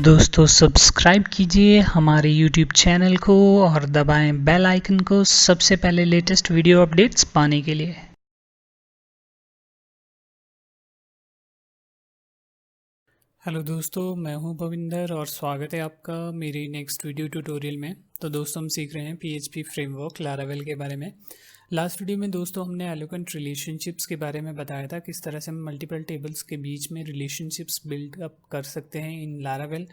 दोस्तों सब्सक्राइब कीजिए हमारे YouTube चैनल को और दबाएं बेल आइकन को सबसे पहले लेटेस्ट वीडियो अपडेट्स पाने के लिए। हेलो दोस्तों, मैं हूं भविंदर और स्वागत है आपका मेरी नेक्स्ट वीडियो ट्यूटोरियल में। तो दोस्तों हम सीख रहे हैं PHP फ्रेमवर्क लारावेल के बारे में। लास्ट वीडियो में दोस्तों हमने एलोकेंट रिलेशनशिप्स के बारे में बताया था, किस तरह से हम मल्टीपल टेबल्स के बीच में रिलेशनशिप्स बिल्ड अप कर सकते हैं इन लारावेल।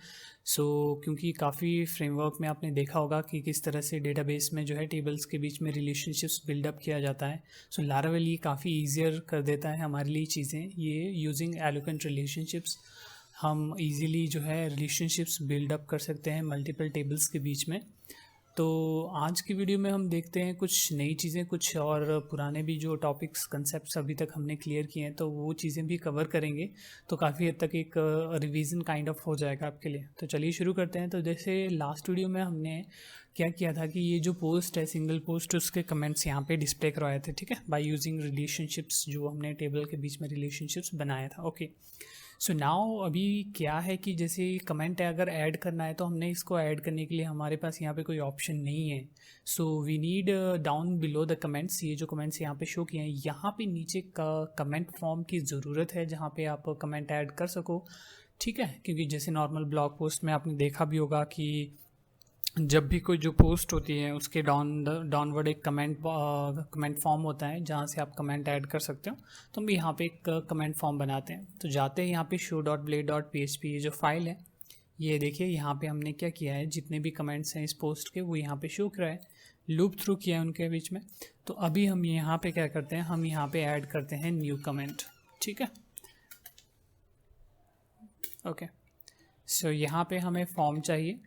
क्योंकि काफ़ी फ्रेमवर्क में आपने देखा होगा कि किस तरह से डेटाबेस में जो है टेबल्स के बीच में रिलेशनशिप्स बिल्डअप किया जाता है। लारावेल ये काफ़ी ईजियर कर देता है हमारे लिए चीज़ें। ये यूजिंग एलोकेंट रिलेशनशिप्स हम इजीली जो है रिलेशनशिप्स बिल्डअप कर सकते हैं मल्टीपल टेबल्स के बीच में। तो आज की वीडियो में हम देखते हैं कुछ नई चीज़ें, कुछ और पुराने भी जो टॉपिक्स कंसेप्ट्स अभी तक हमने क्लियर किए हैं तो वो चीज़ें भी कवर करेंगे। तो काफ़ी हद तक एक रिवीजन काइंड ऑफ हो जाएगा आपके लिए। तो चलिए शुरू करते हैं। तो जैसे लास्ट वीडियो में हमने क्या किया था कि ये जो पोस्ट है सिंगल पोस्ट, उसके कमेंट्स यहाँ पे डिस्प्ले करवाए थे, ठीक है, बाय यूजिंग रिलेशनशिप्स। जो हमने टेबल के बीच में रिलेशनशिप्स बनाया था। ओके, सो नाउ अभी क्या है कि जैसे कमेंट है, अगर ऐड करना है तो हमने इसको ऐड करने के लिए हमारे पास यहाँ पे कोई ऑप्शन नहीं है। So we need down below the comments, ये जो कमेंट्स यहाँ पे शो किए हैं यहाँ पे नीचे का कमेंट फॉर्म की ज़रूरत है जहाँ पे आप कमेंट ऐड कर सको, ठीक है। क्योंकि जैसे नॉर्मल ब्लॉग पोस्ट में आपने देखा भी होगा कि जब भी कोई जो पोस्ट होती है उसके डाउनवर्ड एक कमेंट फॉर्म होता है जहाँ से आप कमेंट ऐड कर सकते हो। तो हम यहाँ पे एक कमेंट फॉर्म बनाते हैं। तो जाते हैं यहाँ पे show.blade.php, ये जो फाइल है, ये देखिए यहाँ पे हमने क्या किया है, जितने भी कमेंट्स हैं इस पोस्ट के वो यहाँ पे शो करा है, लूप थ्रू किया है उनके बीच में। तो अभी हम यहाँ पे क्या करते हैं, हम यहाँ पे ऐड करते हैं न्यू कमेंट, ठीक है। ओके, सो यहाँ पे हमें फॉर्म चाहिए।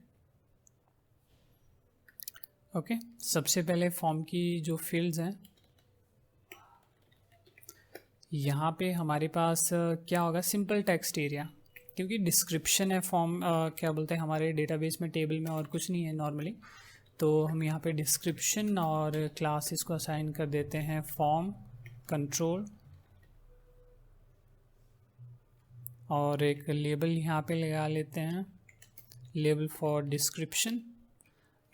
ओके, सबसे पहले फॉर्म की जो फील्ड्स हैं यहाँ पे हमारे पास क्या होगा, सिंपल टेक्स्ट एरिया, क्योंकि डिस्क्रिप्शन है फॉर्म, क्या बोलते हैं हमारे डेटाबेस में टेबल में और कुछ नहीं है नॉर्मली। तो हम यहाँ पे डिस्क्रिप्शन और क्लास इसको असाइन कर देते हैं फॉर्म कंट्रोल, और एक लेबल यहाँ पे लगा लेते हैं, लेबल फॉर डिस्क्रिप्शन,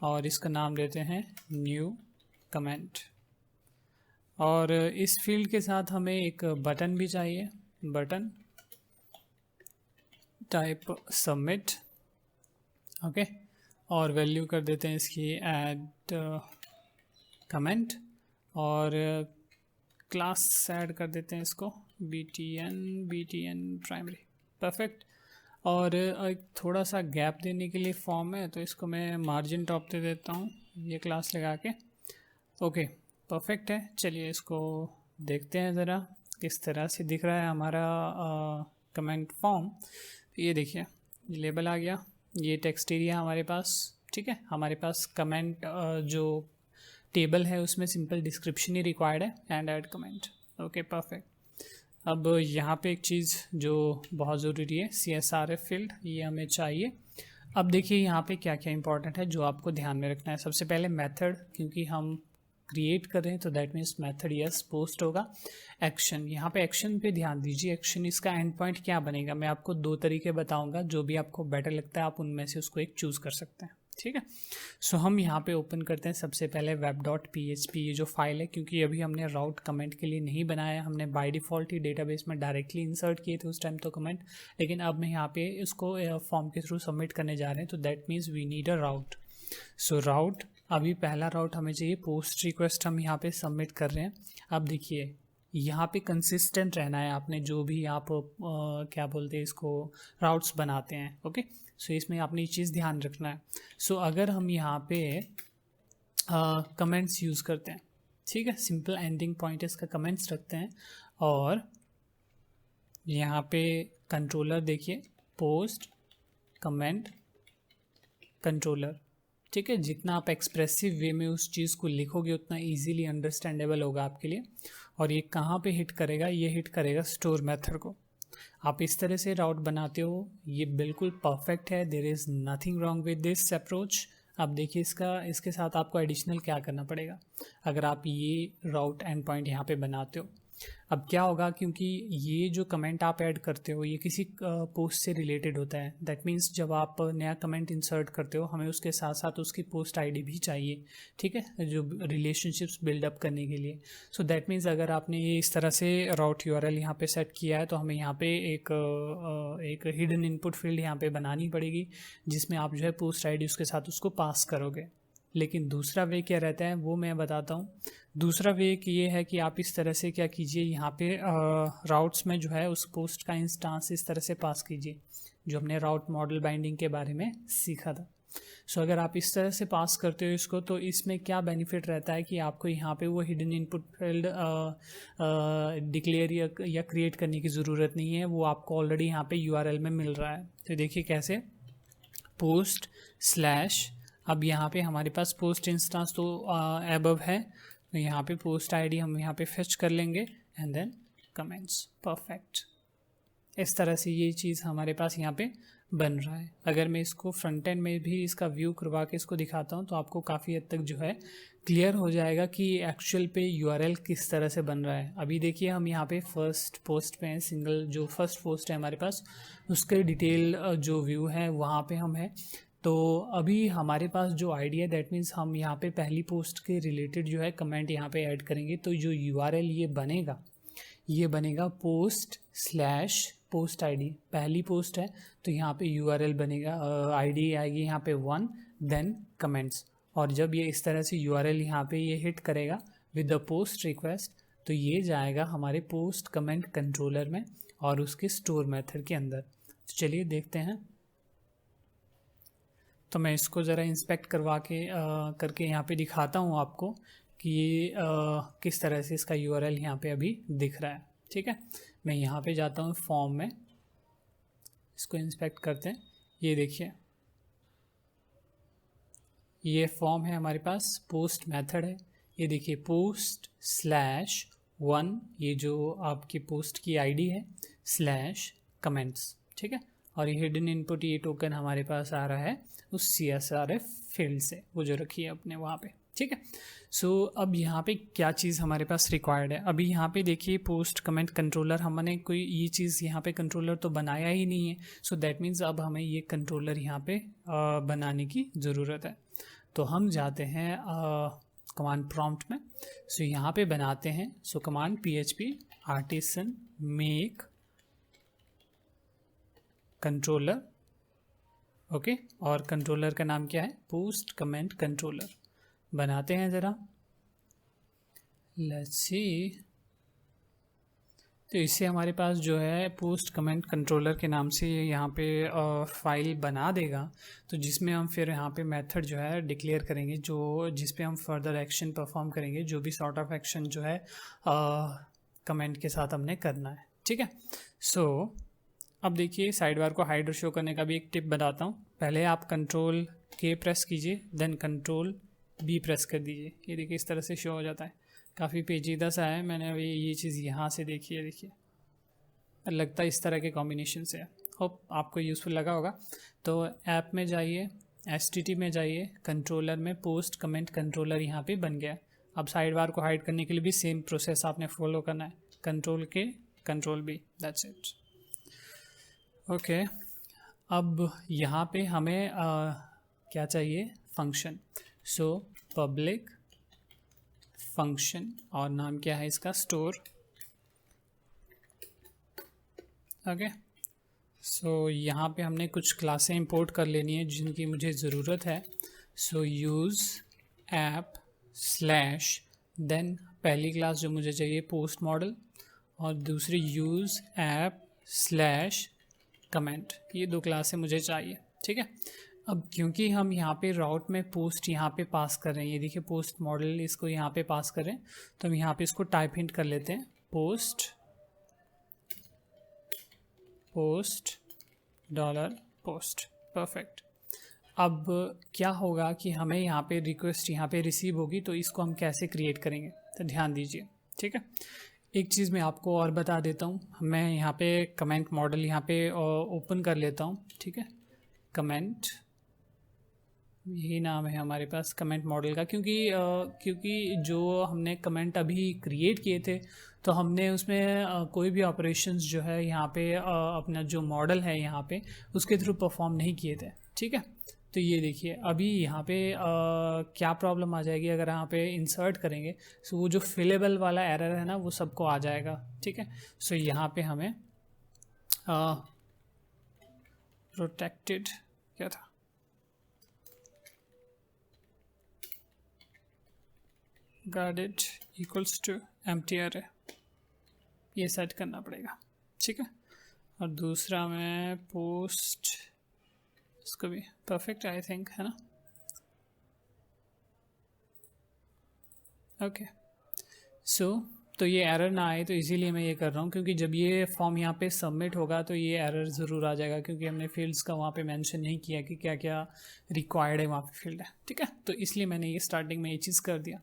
और इसका नाम देते हैं न्यू कमेंट। और इस फील्ड के साथ हमें एक बटन भी चाहिए, बटन टाइप सबमिट। ओके, और वैल्यू कर देते हैं इसकी ऐड कमेंट, और क्लास ऐड कर देते हैं इसको btn प्राइमरी, परफेक्ट। और एक थोड़ा सा गैप देने के लिए फॉर्म है तो इसको मैं मार्जिन टॉप दे देता हूँ, ये क्लास लगा के। ओके, परफेक्ट है। चलिए इसको देखते हैं ज़रा किस तरह से दिख रहा है हमारा कमेंट फॉर्म। ये देखिए, ये लेबल आ गया, ये टेक्स्ट एरिया हमारे पास, ठीक है। हमारे पास कमेंट जो टेबल है उसमें सिंपल डिस्क्रिप्शन ही रिक्वायर्ड है and add comment. Okay, perfect. अब यहाँ पे एक चीज़ जो बहुत ज़रूरी है, CSRF फील्ड, ये हमें चाहिए। अब देखिए यहाँ पे क्या क्या इंपॉर्टेंट है जो आपको ध्यान में रखना है। सबसे पहले मेथड, क्योंकि हम क्रिएट कर रहे हैं तो that means method yes post होगा। एक्शन, यहाँ पे एक्शन पे ध्यान दीजिए। एक्शन, इसका एंड पॉइंट क्या बनेगा, मैं आपको दो तरीके बताऊंगा, जो भी आपको बेटर लगता है आप उनमें से उसको एक चूज़ कर सकते हैं, ठीक है। सो हम यहाँ पे ओपन करते हैं सबसे पहले web.php, ये जो फाइल है, क्योंकि अभी हमने राउट कमेंट के लिए नहीं बनाया, हमने बाय डिफ़ॉल्ट ही डेटाबेस में डायरेक्टली इंसर्ट किए थे उस टाइम तो कमेंट, लेकिन अब मैं यहाँ पे इसको फॉर्म के थ्रू सबमिट करने जा रहे हैं तो that means we need a route. So route, अभी पहला राउट हमें चाहिए, पोस्ट रिक्वेस्ट हम यहाँ पे सबमिट कर रहे हैं। अब देखिए यहाँ पे कंसिस्टेंट रहना है, आपने जो भी आप क्या बोलते हैं इसको राउट्स बनाते हैं। ओके, सो इसमें आपने ये चीज़ ध्यान रखना है। सो अगर हम यहाँ पे कमेंट्स यूज़ करते हैं, ठीक है, सिंपल एंडिंग पॉइंट इसका कमेंट्स रखते हैं, और यहाँ पे कंट्रोलर देखिए, पोस्ट कमेंट कंट्रोलर, ठीक है। जितना आप एक्सप्रेसिव वे में उस चीज़ को लिखोगे उतना इजीली अंडरस्टैंडेबल होगा आपके लिए। और ये कहाँ पे हिट करेगा, ये हिट करेगा स्टोर मेथड को। आप इस तरह से राउट बनाते हो, ये बिल्कुल परफेक्ट है, there is nothing wrong with this approach. अब देखिए इसके साथ आपको एडिशनल क्या करना पड़ेगा। अगर आप ये राउट एंड पॉइंट यहाँ पे बनाते हो अब क्या होगा, क्योंकि ये जो कमेंट आप ऐड करते हो ये किसी पोस्ट से रिलेटेड होता है, दैट मीन्स जब आप नया कमेंट इंसर्ट करते हो हमें उसके साथ साथ उसकी पोस्ट आईडी भी चाहिए, ठीक है, जो रिलेशनशिप्स बिल्डअप करने के लिए। सो दैट मीन्स अगर आपने ये इस तरह से राउट यूआरएल यहाँ पे सेट किया है तो हमें यहाँ पे एक हिडन इनपुट फील्ड यहाँ पे बनानी पड़ेगी, जिसमें आप जो है पोस्ट आईडी उसके साथ उसको पास करोगे। लेकिन दूसरा वे क्या रहता है वो मैं बताता हूँ। दूसरा वे ये है कि आप इस तरह से क्या कीजिए, यहाँ पे राउट्स में जो है उस पोस्ट का इंस्टांस इस तरह से पास कीजिए, जो हमने राउट मॉडल बाइंडिंग के बारे में सीखा था। सो अगर आप इस तरह से पास करते हो इसको, तो इसमें क्या बेनिफिट रहता है कि आपको यहाँ पे वो हिडन इनपुट फील्ड डिक्लेयर या क्रिएट करने की ज़रूरत नहीं है, वो आपको ऑलरेडी यहाँ पे यूआरएल में मिल रहा है। तो देखिए कैसे, पोस्ट स्लैश, अब यहाँ पे हमारे पास पोस्ट इंस्टांस तो एबव है, तो यहाँ पे पोस्ट आईडी हम यहाँ पे फेच कर लेंगे एंड देन कमेंट्स। परफेक्ट, इस तरह से ये चीज़ हमारे पास यहाँ पे बन रहा है। अगर मैं इसको फ्रंट एंड में भी इसका व्यू करवा के इसको दिखाता हूँ तो आपको काफ़ी हद तक जो है क्लियर हो जाएगा कि एक्चुअल पे यूआरएल किस तरह से बन रहा है। अभी देखिए हम यहाँ पे फर्स्ट पोस्ट पे हैं, सिंगल जो फर्स्ट पोस्ट है हमारे पास उसके डिटेल जो व्यू है वहाँ पे हम हैं। तो अभी हमारे पास जो आइडिया है दैट मीन्स हम यहाँ पे पहली पोस्ट के रिलेटेड जो है कमेंट यहाँ पे ऐड करेंगे, तो जो यूआरएल ये बनेगा पोस्ट स्लैश पोस्ट आईडी। पहली पोस्ट है तो यहाँ पे यूआरएल बनेगा, आईडी आएगी यहाँ पे 1 देन कमेंट्स। और जब ये इस तरह से यूआरएल यहाँ पे ये हिट करेगा विद द पोस्ट रिक्वेस्ट, तो ये जाएगा हमारे पोस्ट कमेंट कंट्रोलर में और उसके स्टोर मेथड के अंदर। तो चलिए देखते हैं। तो मैं इसको ज़रा इंस्पेक्ट करवा के करके यहाँ पे दिखाता हूँ आपको कि ये किस तरह से इसका यूआरएल यहाँ पे अभी दिख रहा है। ठीक है, मैं यहाँ पे जाता हूँ फॉर्म में, इसको इंस्पेक्ट करते हैं। ये देखिए ये फॉर्म है हमारे पास, पोस्ट मेथड है। ये देखिए पोस्ट स्लैश 1, ये जो आपकी पोस्ट की आईडी है, स्लैश कमेंट्स। ठीक है, और ये हिडन इनपुट ये टोकन हमारे पास आ रहा है उस CSRF फील्ड से, वो जो रखी है अपने वहाँ पे। ठीक है, सो अब यहाँ पे क्या चीज़ हमारे पास रिक्वायर्ड है। अभी यहाँ पे देखिए पोस्ट कमेंट कंट्रोलर, हमने कोई ये चीज़ यहाँ पे कंट्रोलर तो बनाया ही नहीं है। सो दैट मीन्स अब हमें ये कंट्रोलर यहाँ पे बनाने की ज़रूरत है। तो हम जाते हैं कमांड प्रॉम्प्ट में। सो यहाँ पे बनाते हैं, so command PHP artisan make controller. Okay, और कंट्रोलर का नाम क्या है, पोस्ट कमेंट कंट्रोलर। बनाते हैं ज़रा, लेट्स सी। तो इससे हमारे पास जो है पोस्ट कमेंट कंट्रोलर के नाम से यहाँ पे फाइल बना देगा, तो जिसमें हम फिर यहाँ पे मेथड जो है डिक्लेयर करेंगे, जो जिस पे हम फर्दर एक्शन परफॉर्म करेंगे, जो भी सॉर्ट ऑफ एक्शन जो है कमेंट के साथ हमने करना है। ठीक है, सो अब देखिए साइड बार को हाइड और शो करने का भी एक टिप बताता हूँ। पहले आप कंट्रोल K प्रेस कीजिए, देन कंट्रोल B प्रेस कर दीजिए। ये देखिए इस तरह से शो हो जाता है। काफ़ी पेचीदा सा है, मैंने अभी ये चीज़ यहाँ से देखी है, देखिए लगता है इस तरह के कॉम्बिनेशन से है। होप आपको यूज़फुल लगा होगा। तो ऐप में जाइए, STT में जाइए, कंट्रोलर में पोस्ट कमेंट कंट्रोलर यहाँ पे बन गया। अब साइड बार को हाइड करने के लिए भी सेम प्रोसेस आपने फॉलो करना है, control K control B, that's it. Okay, अब यहाँ पे हमें क्या चाहिए, फंक्शन। सो पब्लिक फंक्शन, और नाम क्या है इसका, स्टोर। ओके, सो यहाँ पे हमने कुछ क्लासें इंपोर्ट कर लेनी है जिनकी मुझे ज़रूरत है। So use app slash, then पहली क्लास जो मुझे चाहिए पोस्ट मॉडल, और दूसरी यूज़ ऐप स्लैश कमेंट। ये 2 क्लासें मुझे चाहिए। ठीक है, अब क्योंकि हम यहाँ पे राउट में पोस्ट यहाँ पे पास कर रहे हैं, ये देखिए पोस्ट मॉडल इसको यहाँ पे पास कर रहे हैं, तो हम यहाँ पे इसको टाइप हिंट कर लेते हैं, पोस्ट $पोस्ट। परफेक्ट। अब क्या होगा कि हमें यहाँ पे रिक्वेस्ट यहाँ पे रिसीव होगी, तो इसको हम कैसे क्रिएट करेंगे, तो ध्यान दीजिए। ठीक है, एक चीज़ मैं आपको और बता देता हूँ। मैं यहाँ पे कमेंट मॉडल यहाँ पे ओपन कर लेता हूँ। ठीक है, कमेंट यही नाम है हमारे पास कमेंट मॉडल का, क्योंकि जो हमने कमेंट अभी क्रिएट किए थे तो हमने उसमें कोई भी ऑपरेशंस जो है यहाँ पे अपना जो मॉडल है यहाँ पे उसके थ्रू परफॉर्म नहीं किए थे। ठीक है, तो ये देखिए अभी यहाँ पे क्या प्रॉब्लम आ जाएगी अगर यहाँ पे इंसर्ट करेंगे। सो वो जो फिलेबल वाला एरर है ना वो सबको आ जाएगा। ठीक है, सो यहाँ पे हमें प्रोटेक्टेड क्या था, guarded equals to empty array, ये सेट करना पड़ेगा। ठीक है, और दूसरा में पोस्ट, इसको भी परफेक्ट आई थिंक है ना। ओके, सो तो ये एरर ना आए तो इसीलिए मैं ये कर रहा हूँ, क्योंकि जब ये फॉर्म यहाँ पे सबमिट होगा तो ये एरर ज़रूर आ जाएगा, क्योंकि हमने फील्ड्स का वहाँ पे मेंशन नहीं किया कि क्या क्या रिक्वायर्ड है वहाँ पे फील्ड है। ठीक है, तो इसलिए मैंने ये स्टार्टिंग में ये चीज़ कर दिया।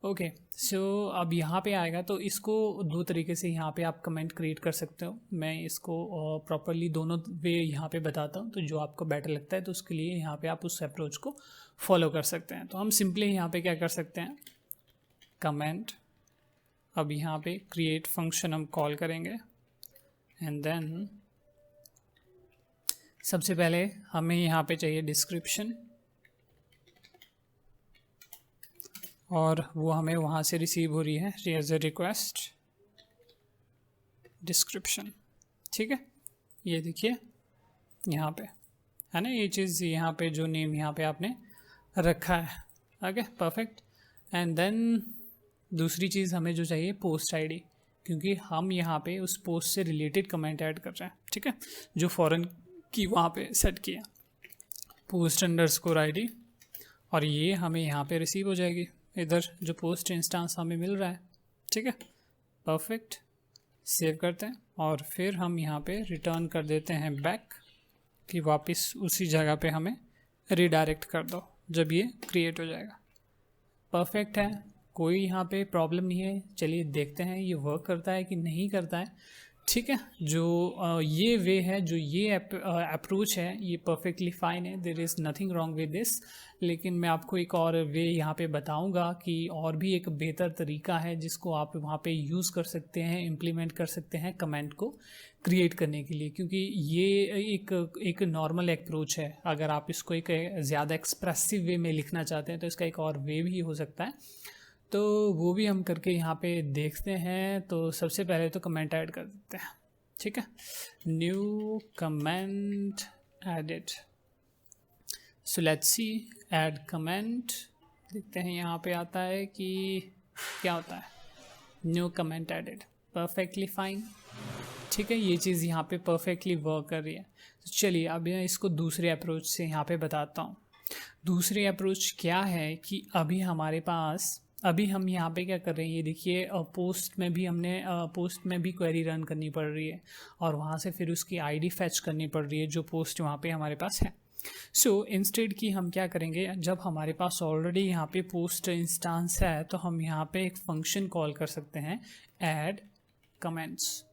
ओके, सो अब यहाँ पे आएगा तो इसको दो तरीके से यहाँ पे आप कमेंट क्रिएट कर सकते हो। मैं इसको प्रॉपरली दोनों वे यहाँ पे बताता हूँ, तो जो आपको बेटर लगता है तो उसके लिए यहाँ पे आप उस अप्रोच को फॉलो कर सकते हैं। तो हम सिंपली यहाँ पे क्या कर सकते हैं, कमेंट, अब यहाँ पे क्रिएट फंक्शन हम कॉल करेंगे एंड देन सबसे पहले हमें यहाँ पे चाहिए डिस्क्रिप्शन, और वो हमें वहाँ से रिसीव हो रही है एज ए रिक्वेस्ट डिस्क्रिप्शन। ठीक है, ये देखिए यहाँ पे है ना ये चीज़, यहाँ पे जो नेम यहाँ पे आपने रखा है। ओके परफेक्ट, एंड देन दूसरी चीज़ हमें जो चाहिए पोस्ट आईडी, क्योंकि हम यहाँ पे उस पोस्ट से रिलेटेड कमेंट ऐड कर रहे हैं। ठीक है, जो फॉरेन की वहाँ पे सेट किया पोस्ट अंडरस्कोर आईडी, और ये हमें यहाँ पे रिसीव हो जाएगी इधर जो पोस्ट इंस्टेंस हमें मिल रहा है। ठीक है परफेक्ट, सेव करते हैं और फिर हम यहाँ पे रिटर्न कर देते हैं बैक कि वापस उसी जगह पे हमें रिडायरेक्ट कर दो जब ये क्रिएट हो जाएगा। परफेक्ट है, कोई यहाँ पे प्रॉब्लम नहीं है। चलिए देखते हैं ये वर्क करता है कि नहीं करता है। ठीक है, जो ये वे है, जो ये अप्रोच है, ये परफेक्टली फ़ाइन है, there is nothing wrong with this. लेकिन मैं आपको एक और वे यहाँ पे बताऊँगा कि और भी एक बेहतर तरीका है जिसको आप वहाँ पे यूज़ कर सकते हैं, इम्प्लीमेंट कर सकते हैं कमेंट को क्रिएट करने के लिए, क्योंकि ये एक नॉर्मल अप्रोच है। अगर आप इसको एक ज़्यादा एक्सप्रेसिव वे में लिखना चाहते हैं तो इसका एक और वे भी हो सकता है, तो वो भी हम करके यहाँ पे देखते हैं। तो सबसे पहले तो कमेंट ऐड कर देते हैं। ठीक है, new comment edit, so let's C add comment, देखते हैं यहाँ पे आता है कि क्या होता है। New comment edit, perfectly fine. ठीक है, ये चीज़ यहाँ पे परफेक्टली वर्क कर रही है। तो चलिए अब मैं इसको दूसरे अप्रोच से यहाँ पे बताता हूँ। दूसरी अप्रोच क्या है कि अभी हमारे पास, अभी हम यहाँ पे क्या कर रहे हैं, ये देखिए पोस्ट में भी क्वेरी रन करनी पड़ रही है और वहाँ से फिर उसकी आईडी फैच करनी पड़ रही है जो पोस्ट वहाँ पे हमारे पास है। सो इंस्टेड की हम क्या करेंगे, जब हमारे पास ऑलरेडी यहाँ पे पोस्ट इंस्टेंस है तो हम यहाँ पे एक फंक्शन कॉल कर सकते हैं ऐड कमेंट्स,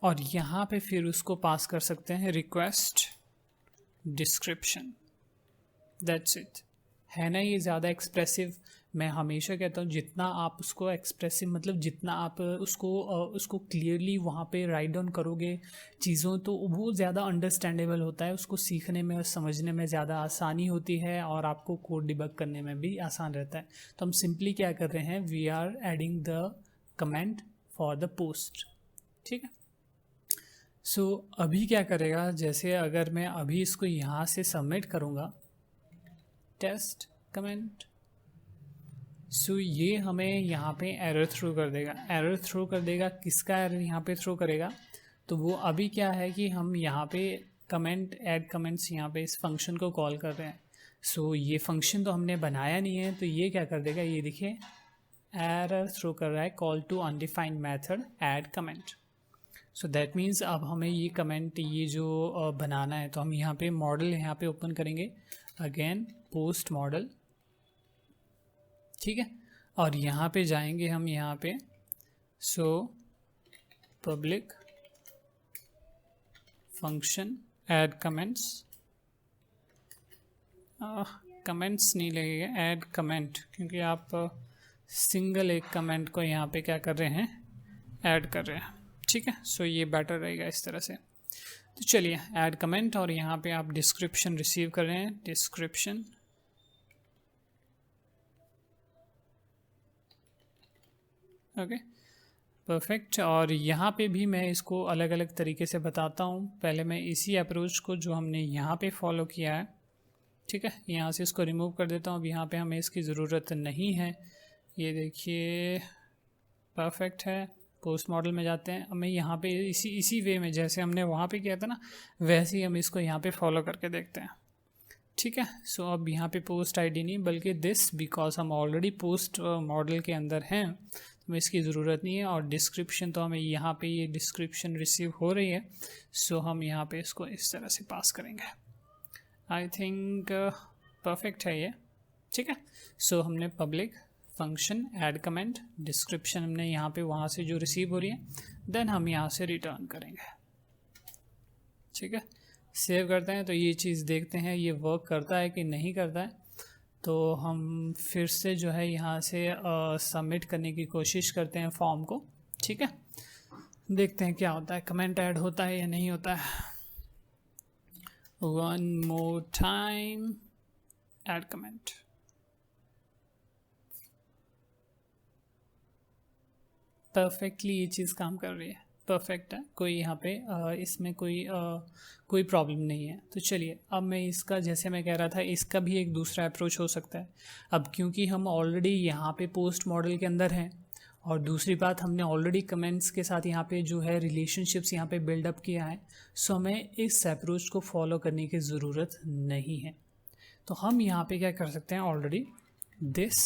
और यहाँ पे फिर उसको पास कर सकते हैं रिक्वेस्ट डिस्क्रिप्शन। दैट्स इट, है ना ये ज़्यादा एक्सप्रेसिव। मैं हमेशा कहता हूँ जितना आप उसको एक्सप्रेसिव, मतलब जितना आप उसको क्लियरली वहाँ पे राइट डाउन करोगे चीज़ों, तो वो ज़्यादा अंडरस्टैंडेबल होता है, उसको सीखने में और समझने में ज़्यादा आसानी होती है और आपको कोड डिबग करने में भी आसान रहता है। तो हम सिंपली क्या कर रहे हैं, we are adding the comment for the post. ठीक है, सो अभी क्या करेगा, जैसे अगर मैं अभी इसको यहाँ से सबमिट करूँगा टेस्ट कमेंट, सो ये हमें यहाँ पे एरर थ्रो कर देगा। एरर थ्रो कर देगा, किसका एरर यहाँ पे थ्रो करेगा, तो वो अभी क्या है कि हम यहाँ पे कमेंट ऐड कमेंट्स यहाँ पे इस फंक्शन को कॉल कर रहे हैं। सो ये फंक्शन तो हमने बनाया नहीं है, तो ये क्या कर देगा, ये देखिए एरर थ्रो कर रहा है, call to undefined method add comment. So that means अब हमें ये कमेंट ये जो बनाना है, तो हम यहाँ पे मॉडल यहाँ पे ओपन करेंगे, अगेन पोस्ट मॉडल। ठीक है, और यहाँ पे जाएंगे हम यहाँ पे, so public function add comments, comments नहीं लगेगा, ऐड कमेंट, क्योंकि आप सिंगल एक कमेंट को यहाँ पे क्या कर रहे हैं, ऐड कर रहे हैं। ठीक है, सो ये बेटर रहेगा इस तरह से। तो चलिए ऐड कमेंट, और यहाँ पे आप डिस्क्रिप्शन रिसीव कर रहे हैं, डिस्क्रिप्शन। Okay perfect. और यहाँ पे भी मैं इसको अलग अलग तरीके से बताता हूँ। पहले मैं इसी अप्रोच को जो हमने यहाँ पे फॉलो किया है, ठीक है, यहाँ से इसको रिमूव कर देता हूँ। अब यहाँ पे हमें इसकी ज़रूरत नहीं है। ये देखिए परफेक्ट है। पोस्ट मॉडल में जाते हैं। अब मैं यहाँ पे इसी वे में जैसे हमने वहाँ पे किया था ना, वैसे ही हम इसको यहाँ पे फॉलो करके देखते हैं। ठीक है, सो अब यहाँ पे पोस्ट आईडी नहीं बल्कि दिस, बिकॉज हम ऑलरेडी पोस्ट मॉडल के अंदर हैं, तो हमें इसकी ज़रूरत नहीं है। और डिस्क्रिप्शन तो हमें यहाँ पे ये डिस्क्रिप्शन रिसीव हो रही है, सो हम यहाँ पे इसको इस तरह से पास करेंगे। आई थिंक परफेक्ट है ये। ठीक है, सो हमने public function add comment description हमने यहाँ पे वहाँ से जो रिसीव हो रही है, देन हम यहाँ से रिटर्न करेंगे। ठीक है, सेव करते हैं तो ये चीज़ देखते हैं ये वर्क करता है कि नहीं करता है। तो हम फिर से जो है यहाँ से सबमिट करने की कोशिश करते हैं फॉर्म को। ठीक है, देखते हैं क्या होता है, कमेंट ऐड होता है या नहीं होता है। One more time, add comment. Perfectly ये चीज़ काम कर रही है, परफेक्ट है, कोई यहाँ पे इसमें कोई प्रॉब्लम नहीं है। तो चलिए अब मैं इसका, जैसे मैं कह रहा था, इसका भी एक दूसरा अप्रोच हो सकता है। अब क्योंकि हम ऑलरेडी यहाँ पे पोस्ट मॉडल के अंदर हैं, और दूसरी बात हमने ऑलरेडी कमेंट्स के साथ यहाँ पे जो है रिलेशनशिप्स यहाँ पे बिल्डअप किया है, सो हमें इस अप्रोच को फॉलो करने की ज़रूरत नहीं है। तो हम यहाँ पे क्या कर सकते हैं, already this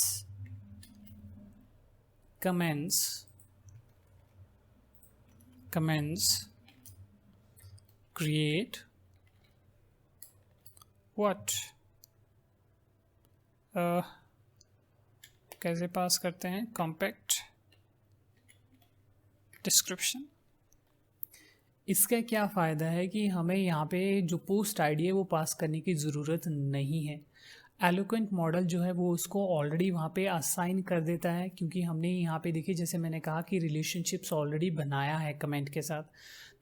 comments create what, कैसे पास करते हैं, कॉम्पैक्ट डिस्क्रिप्शन। इसका क्या फ़ायदा है कि हमें यहाँ पे जो पोस्ट आईडी है वो पास करने की ज़रूरत नहीं है। एलोक्वेंट मॉडल जो है वो उसको ऑलरेडी वहाँ पे असाइन कर देता है, क्योंकि हमने यहाँ पे देखिए जैसे मैंने कहा कि रिलेशनशिप्स ऑलरेडी बनाया है कमेंट के साथ।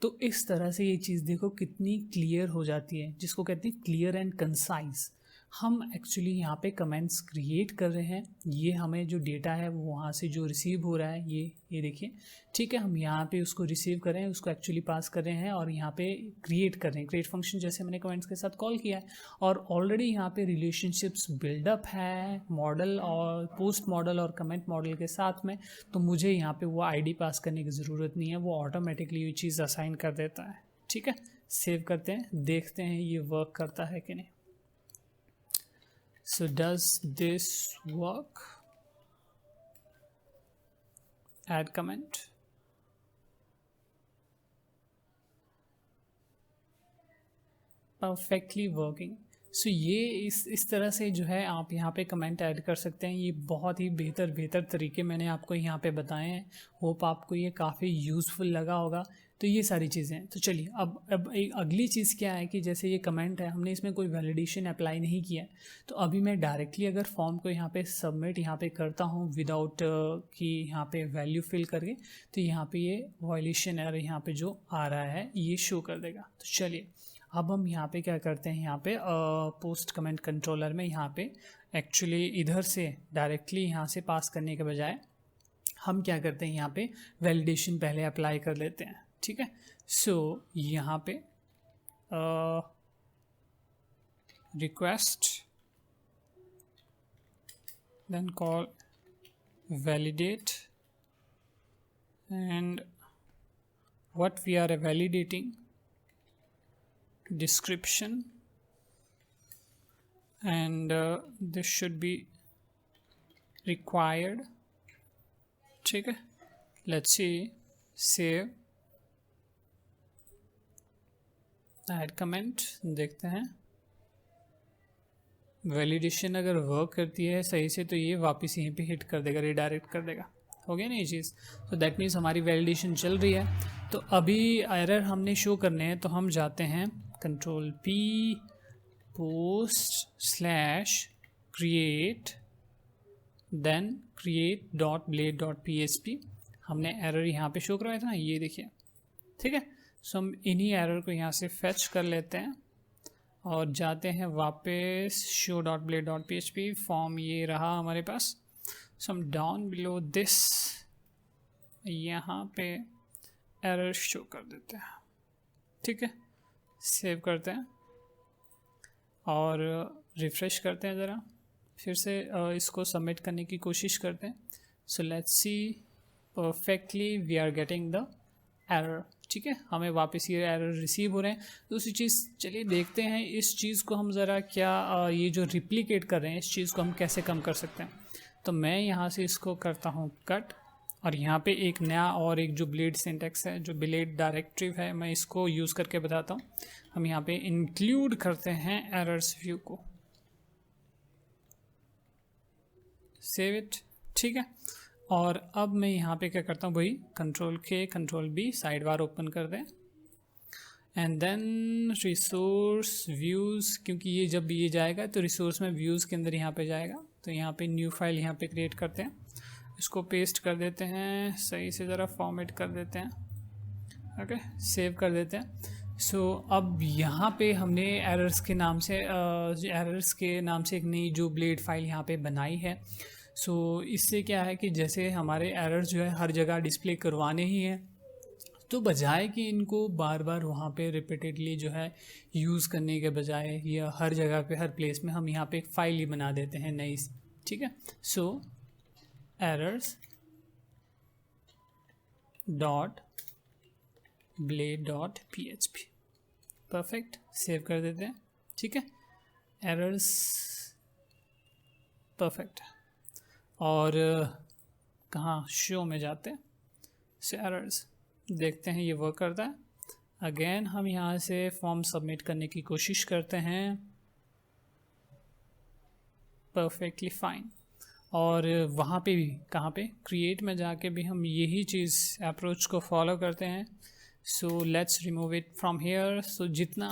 तो इस तरह से ये चीज़ देखो कितनी क्लियर हो जाती है, जिसको कहते हैं क्लियर एंड कंसाइज। हम एक्चुअली यहाँ पे कमेंट्स क्रिएट कर रहे हैं, ये हमें जो डेटा है वो वहाँ से जो रिसीव हो रहा है ये देखिए। ठीक है, हम यहाँ पे उसको रिसीव कर रहे हैं, उसको एक्चुअली पास कर रहे हैं, और यहाँ पे क्रिएट कर रहे हैं, क्रिएट फंक्शन जैसे मैंने कमेंट्स के साथ कॉल किया है। और ऑलरेडी यहाँ पे रिलेशनशिप्स बिल्डअप है मॉडल और पोस्ट मॉडल और कमेंट मॉडल के साथ में, तो मुझे यहाँ पे वो आईडी पास करने की ज़रूरत नहीं है, वो ऑटोमेटिकली ये चीज़ असाइन कर देता है। ठीक है, सेव करते हैं, देखते हैं ये वर्क करता है कि नहीं। So does this work? Add comment. Perfectly working. सो ये इस तरह से जो है आप यहाँ पे कमेंट ऐड कर सकते हैं। ये बहुत ही बेहतर तरीके मैंने आपको यहाँ पे बताए हैं। होप आपको ये काफ़ी यूज़फुल लगा होगा। तो ये सारी चीज़ें हैं। तो चलिए अब एक अगली चीज़ क्या है कि जैसे ये कमेंट है, हमने इसमें कोई वैलिडेशन अप्लाई नहीं किया है, तो अभी मैं डायरेक्टली अगर फॉर्म को यहाँ पे सबमिट यहाँ पे करता हूँ विदाउट कि यहाँ पे वैल्यू फिल करके, तो यहाँ पे ये वायलेशन एरर यहाँ पे जो आ रहा है ये शो कर देगा। तो चलिए अब हम यहाँ पे क्या करते हैं, यहाँ पे पोस्ट कमेंट कंट्रोलर में यहाँ पे एक्चुअली इधर से डायरेक्टली यहाँ से पास करने के बजाय हम क्या करते हैं, यहाँ पे वैलिडेशन पहले अप्लाई कर लेते हैं। ठीक है, सो यहाँ पे request then call validate and what we are validating description and this should be required. ठीक है, let's see, save, add comment, देखते हैं वैलिडेशन अगर वर्क करती है सही से तो ये वापस यहीं पे हिट कर देगा, रिडायरेक्ट कर देगा। हो गया ना ये चीज़। तो दैट मीन्स हमारी वैलिडेशन चल रही है। तो अभी एरर हमने शो करने हैं, तो हम जाते हैं control P post create, then create dot blade dot PHP। हमने एरर यहाँ पे शो करवाया था ना, ये देखिए, ठीक है। सो हम इन्हीं एरर को यहाँ से फेच कर लेते हैं और जाते हैं वापस show dot blade dot PHP। Form ये रहा हमारे पास। सो हम डाउन बिलो दिस यहाँ पे एरर शो कर देते हैं, ठीक है। सेव करते हैं और रिफ़्रेश करते हैं ज़रा, फिर से इसको सबमिट करने की कोशिश करते हैं। So let's see, perfectly we are getting the error, ठीक है। हमें वापस ये एरर रिसीव हो रहे हैं। दूसरी चीज़, चलिए देखते हैं इस चीज़ को हम ज़रा क्या ये जो रिप्लिकेट कर रहे हैं इस चीज़ को हम कैसे कम कर सकते हैं। तो मैं यहाँ से इसको करता हूँ कट, और यहाँ पे एक नया और एक जो ब्लेड सिंटेक्स है, जो ब्लेड डायरेक्टिव है, मैं इसको यूज़ करके बताता हूँ। हम यहाँ पे इंक्लूड करते हैं एरर्स व्यू को, सेव इट, ठीक है। और अब मैं यहाँ पे क्या करता हूँ, वही Ctrl+K Ctrl+B side bar open कर दें, एंड देन रिसोर्स व्यूज़, क्योंकि ये जब ये जाएगा तो रिसोर्स में व्यूज़ के अंदर यहाँ पे जाएगा। तो यहाँ पे न्यू फाइल यहाँ पे क्रिएट करते हैं, इसको पेस्ट कर देते हैं, सही से ज़रा फॉर्मेट कर देते हैं, ओके, सेव कर देते हैं। सो अब यहाँ पे हमने एरर्स के नाम से एक नई जो ब्लेड फाइल यहाँ पे बनाई है। सो इससे क्या है कि जैसे हमारे एरर्स जो है हर जगह डिस्प्ले करवाने ही हैं, तो बजाय कि इनको बार बार वहाँ पे रिपीटेडली जो है यूज़ करने के बजाय या हर जगह पे हर प्लेस में हम यहाँ पे एक फ़ाइल ही बना देते हैं नई, ठीक है। So errors dot blade dot PHP, perfect, save कर देते हैं, ठीक है। एरर्स परफेक्ट, और कहाँ शो में जाते हैं, से एरर्स देखते हैं ये वर्क करता है। अगेन हम यहाँ से फॉर्म सबमिट करने की कोशिश करते हैं, परफेक्टली फाइन। और वहाँ पे भी कहाँ पे क्रिएट में जाके भी हम यही चीज़ अप्रोच को फॉलो करते हैं। So let's remove it from here. So जितना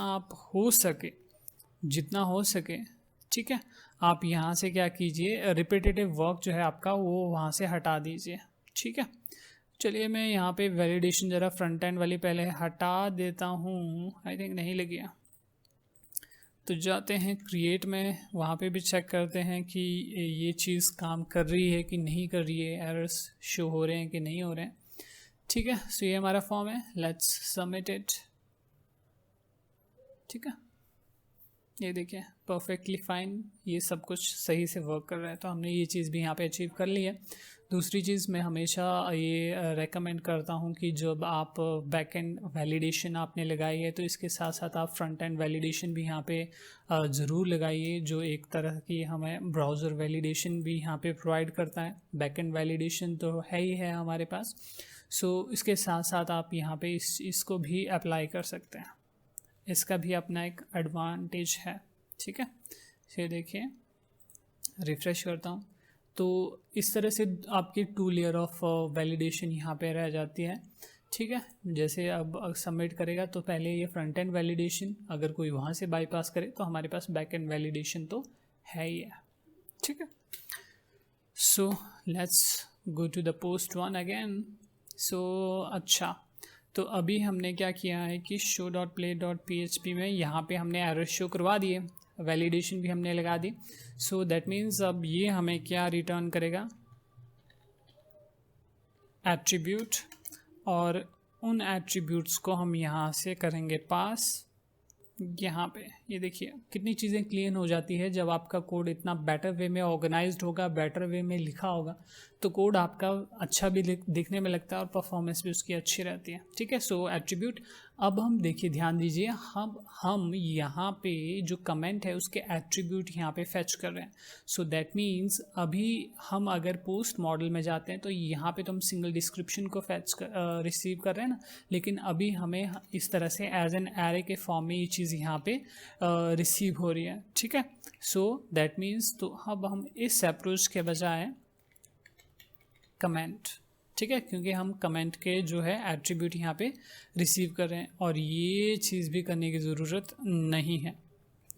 हो सके, ठीक है, आप यहाँ से क्या कीजिए, रिपीटेटिव वर्क जो है आपका वो वहाँ से हटा दीजिए, ठीक है। चलिए मैं यहाँ पे वैलिडेशन ज़रा फ्रंट एंड वाली पहले हटा देता हूँ, आई थिंक नहीं लगी है। तो जाते हैं क्रिएट में, वहाँ पे भी चेक करते हैं कि ये चीज़ काम कर रही है कि नहीं कर रही है, एरर्स शो हो रहे हैं कि नहीं हो रहे हैं, ठीक है। सो ये हमारा फॉर्म है, लेट्स सबमिट इट, ठीक है। ये देखिए परफेक्टली फाइन, ये सब कुछ सही से वर्क कर रहा है। तो हमने ये चीज़ भी यहाँ पे अचीव कर ली है। दूसरी चीज़, मैं हमेशा ये रेकमेंड करता हूँ कि जब आप बैक एंड वैलिडेशन आपने लगाई है तो इसके साथ साथ आप फ्रंट एंड वैलिडेशन भी यहाँ पे ज़रूर लगाइए, जो एक तरह की हमें ब्राउज़र वैलिडेशन भी यहाँ पे प्रोवाइड करता है। बैक एंड वैलिडेशन तो है ही है हमारे पास, सो इसके साथ साथ आप यहाँ पे इसको भी अप्लाई कर सकते हैं, इसका भी अपना एक एडवांटेज है, ठीक है। फिर देखिए रिफ़्रेश करता हूँ, तो इस तरह से आपकी 2 लेयर ऑफ वैलिडेशन यहाँ पे रह जाती है, ठीक है। जैसे अब सबमिट करेगा तो पहले ये फ्रंट एंड वैलिडेशन, अगर कोई वहाँ से बाईपास करे तो हमारे पास बैक एंड वैलिडेशन तो है ही है, ठीक है। So let's go to the post one again. So अच्छा, तो अभी हमने क्या किया है कि show dot blade dot PHP में यहाँ पे हमने एरर शो करवा दिए, वैलिडेशन भी हमने लगा दी। सो दैट मीन्स अब ये हमें क्या रिटर्न करेगा, एट्रीब्यूट, और उन एट्रीब्यूट्स को हम यहाँ से करेंगे पास। यहाँ पे ये देखिए कितनी चीज़ें क्लीन हो जाती है जब आपका कोड इतना बेटर वे में ऑर्गेनाइज्ड होगा, बेटर वे में लिखा होगा, तो कोड आपका अच्छा भी दिखने में लगता है और परफॉर्मेंस भी उसकी अच्छी रहती है, ठीक है। सो एट्रीब्यूट, अब हम देखिए ध्यान दीजिए, हम यहाँ पे जो कमेंट है उसके एट्रीब्यूट यहाँ पे फेच कर रहे हैं। सो दैट मीन्स अभी हम अगर पोस्ट मॉडल में जाते हैं तो यहाँ पे तो हम सिंगल डिस्क्रिप्शन को रिसीव कर रहे हैं ना, लेकिन अभी हमें इस तरह से एज एन एरे के फॉर्म में ये चीज़ यहाँ पे रिसीव हो रही है, ठीक है। सो दैट मीन्स तो अब हम इस अप्रोच के बजाय कमेंट, ठीक है, क्योंकि हम कमेंट के जो है एट्रीब्यूट यहाँ पे रिसीव कर रहे हैं और ये चीज़ भी करने की ज़रूरत नहीं है।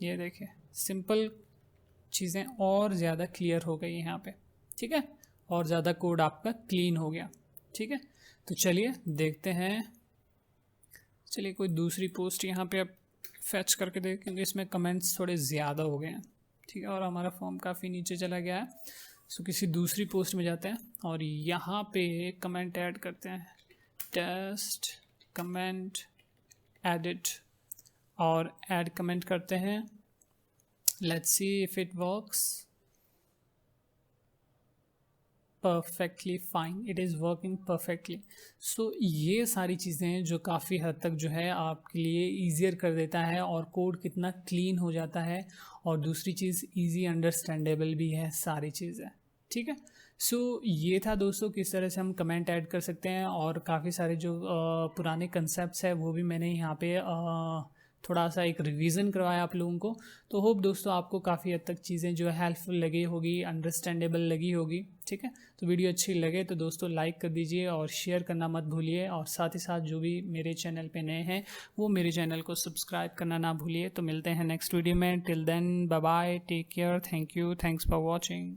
ये देखिए सिंपल चीज़ें और ज़्यादा क्लियर हो गई यहाँ पे, ठीक है, और ज़्यादा कोड आपका क्लीन हो गया, ठीक है। तो चलिए देखते हैं, चलिए कोई दूसरी पोस्ट यहाँ पे अब फैच करके देखें, क्योंकि इसमें कमेंट्स थोड़े ज़्यादा हो गए हैं, ठीक है, और हमारा फॉर्म काफ़ी नीचे चला गया है। सो किसी दूसरी पोस्ट में जाते हैं और यहाँ पे कमेंट ऐड करते हैं, टेस्ट कमेंट एडिट, और ऐड कमेंट करते हैं। Let's see if it works. Perfectly fine, it is working perfectly. So ये सारी चीज़ें जो काफ़ी हद तक जो है आपके लिए ईजियर कर देता है, और कोड कितना क्लीन हो जाता है, और दूसरी चीज़ इजी अंडरस्टैंडेबल भी है सारी चीज़ें, ठीक है। सो ये था दोस्तों किस तरह से हम कमेंट ऐड कर सकते हैं, और काफ़ी सारे जो पुराने कंसेप्ट्स है वो भी मैंने यहाँ पे थोड़ा सा एक रिवीजन करवाया आप लोगों को। तो होप दोस्तों आपको काफ़ी हद तक चीज़ें जो है हेल्पफुल लगी होगी, अंडरस्टैंडेबल लगी होगी, ठीक है। तो वीडियो अच्छी लगे तो दोस्तों लाइक कर दीजिए और शेयर करना मत भूलिए, और साथ ही साथ जो भी मेरे चैनल पे नए हैं वो मेरे चैनल को सब्सक्राइब करना ना भूलिए। तो मिलते हैं नेक्स्ट वीडियो में, till then bye bye, take care, thank you, thanks for watching.